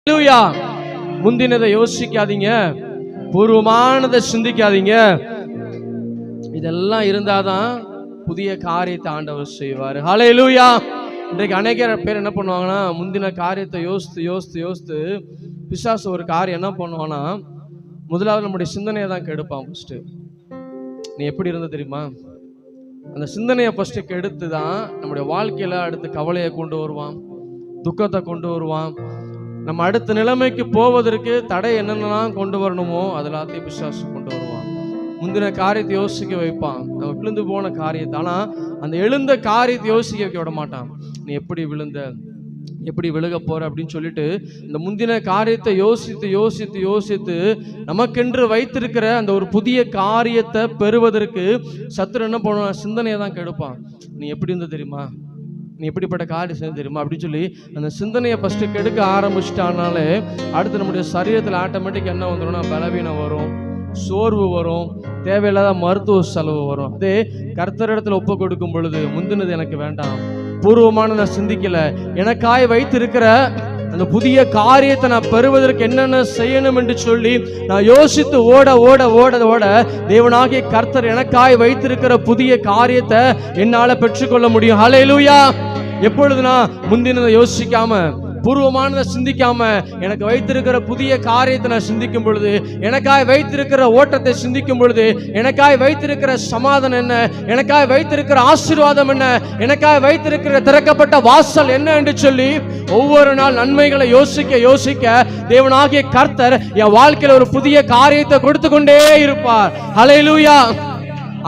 ஹல்லேலூயா. முந்தினதை யோசிக்காதீங்க, பூர்வமானதை சிந்திக்காதீங்க. இதெல்லாம் இருந்தாதான் புதிய காரியத்தை ஆண்டவர் செய்வார். ஹல்லேலூயா. இன்றைக்கு அநேக பேர் என்ன பண்ணுவாங்கன்னா, முந்தின காரியத்தை யோசித்து யோசித்து யோசித்து பிசாசு ஒரு காரியம் என்ன பண்ணுவான்னா, முதலாவது நம்முடைய சிந்தனையை தான் கெடுப்பான். ஃபர்ஸ்ட் நீ எப்படி இருந்த தெரியுமா, அந்த சிந்தனையை ஃபர்ஸ்ட் கெடுத்து தான் நம்முடைய வாழ்க்கையில அடுத்து கவலையை கொண்டு வருவான், துக்கத்தை கொண்டு வருவான். நம்ம அடுத்த நிலைமைக்கு போவதற்கு தடை என்னென்னலாம் கொண்டு வரணுமோ அதெல்லாத்தையும் பிசாசு கொண்டு வருவான். முந்தின காரியத்தை யோசிக்க வைப்பான், நம்ம விழுந்து போன காரியத்தை. ஆனா அந்த எழுந்த காரியத்தை யோசிக்க வைக்க விட மாட்டான். நீ எப்படி விழுந்த, எப்படி விழுக போற அப்படின்னு சொல்லிட்டு இந்த முந்தின காரியத்தை யோசித்து யோசித்து யோசித்து நமக்கென்று வைத்திருக்கிற அந்த ஒரு புதிய காரியத்தை பெறுவதற்கு சத்துரு என்ன பண்ணுவான், சிந்தனையை தான் கெடுப்பான். நீ எப்படி இருந்த தெரியுமா, நீ எப்படிப்பட்ட காரியம் செய்ய தெரியுமா அப்படின்னு சொல்லி அந்த சிந்தனையை ஃபர்ஸ்ட் கெடுக்க ஆரம்பிச்சிட்டானாலே அடுத்து நம்முடைய சரீரத்தில் ஆட்டோமேட்டிக் என்ன வந்துடும்னா, பலவீனம் வரும், சோர்வு வரும், தேவையில்லாத மருத்துவ செலவு வரும். அதே கர்த்தரிடத்தில் ஒப்பு கொடுக்கும் பொழுது, முந்தினது எனக்கு வேண்டாம், பூர்வமான நான் சிந்திக்கல, எனக்காய் வைத்திருக்கிற அந்த புதிய காரியத்தை நான் பெறுவதற்கு என்னென்ன செய்யணும் என்று சொல்லி நான் யோசித்து ஓட ஓட ஓட ஓட தேவனாகிய கர்த்தர் எனக்காய் வைத்திருக்கிற புதிய காரியத்தை என்னால பெற்றுக்கொள்ள முடியும். ஹல்லேலூயா. எப்பொழுதுனா முந்தினதை யோசிக்காம, பூர்வமானதை சிந்திக்காம, எனக்கு வைத்திருக்கிற புதிய காரியத்தை நான் சிந்திக்கும் பொழுது, எனக்காய் வைத்திருக்கிற ஓட்டத்தை சிந்திக்கும் பொழுது, எனக்காய் வைத்திருக்கிற சமாதானம் என்ன, எனக்காய் வைத்திருக்கிற ஆசீர்வாதம் என்ன, எனக்காய் வைத்திருக்கிற திறக்கப்பட்ட வாசல் என்ன என்று சொல்லி ஒவ்வொரு நாள் நன்மைகளை யோசிக்க யோசிக்க தேவனாகிய கர்த்தர் என் வாழ்க்கையில ஒரு புதிய காரியத்தை கொடுத்து கொண்டே இருப்பார். ஹல்லேலூயா.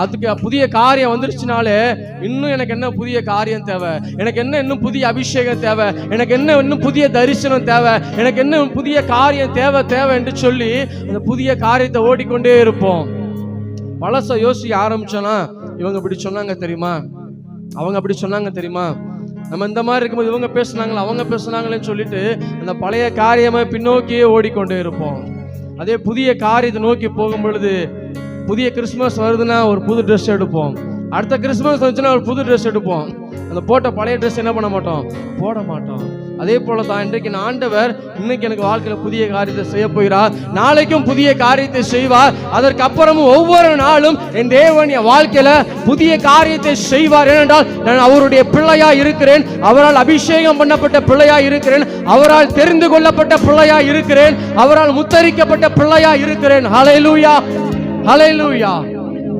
அதுக்கு புதிய காரியம் வந்துருச்சுனாலே இன்னும் எனக்கு என்ன புதிய காரியம் தேவை, எனக்கு என்ன இன்னும் புதிய அபிஷேகம் தேவை, எனக்கு என்ன இன்னும் புதிய தரிசனம் தேவை, எனக்கு என்ன புதிய காரியம் தேவை தேவை என்று சொல்லி அந்த புதிய காரியத்தை ஓடிக்கொண்டே இருப்போம். பழச யோசிக்க ஆரம்பிச்சோன்னா, இவங்க இப்படி சொன்னாங்க தெரியுமா, அவங்க அப்படி சொன்னாங்க தெரியுமா, நம்ம இந்த மாதிரி இருக்கும்போது இவங்க பேசுனாங்களா அவங்க பேசுனாங்களேன்னு சொல்லிட்டு அந்த பழைய காரியமா பின்னோக்கியே ஓடிக்கொண்டே இருப்போம். அதே புதிய காரியத்தை நோக்கி போகும் பொழுது, புதிய கிறிஸ்துமஸ் வருதுன்னா ஒரு புது ட்ரெஸ் எடுப்போம், அடுத்த கிறிஸ்துமஸ் வந்துச்சுன்னா ஒரு புது ட்ரெஸ் எடுப்போம். அந்த போட்ட பழைய ட்ரெஸ் என்ன பண்ண மாட்டோம், போட மாட்டோம். அதே போல தான் இன்றைக்கு ஆண்டவர் இன்னைக்கு எனக்கு வாழ்க்கையில புதிய காரியத்தை செய்ய போகிறார், நாளைக்கும் புதிய காரியத்தை செய்வார், அதற்கு அப்புறமும் ஒவ்வொரு நாளும் என் தேவன் என் வாழ்க்கையில புதிய காரியத்தை செய்வார். ஏனென்றால் நான் அவருடைய பிள்ளையா இருக்கிறேன், அவரால் அபிஷேகம் பண்ணப்பட்ட பிள்ளையா இருக்கிறேன், அவரால் தெரிந்து கொள்ளப்பட்ட பிள்ளையா இருக்கிறேன், அவரால் முத்தரிக்கப்பட்ட பிள்ளையா இருக்கிறேன். ஹல்லேலூயா. ஹல்லேலூயா.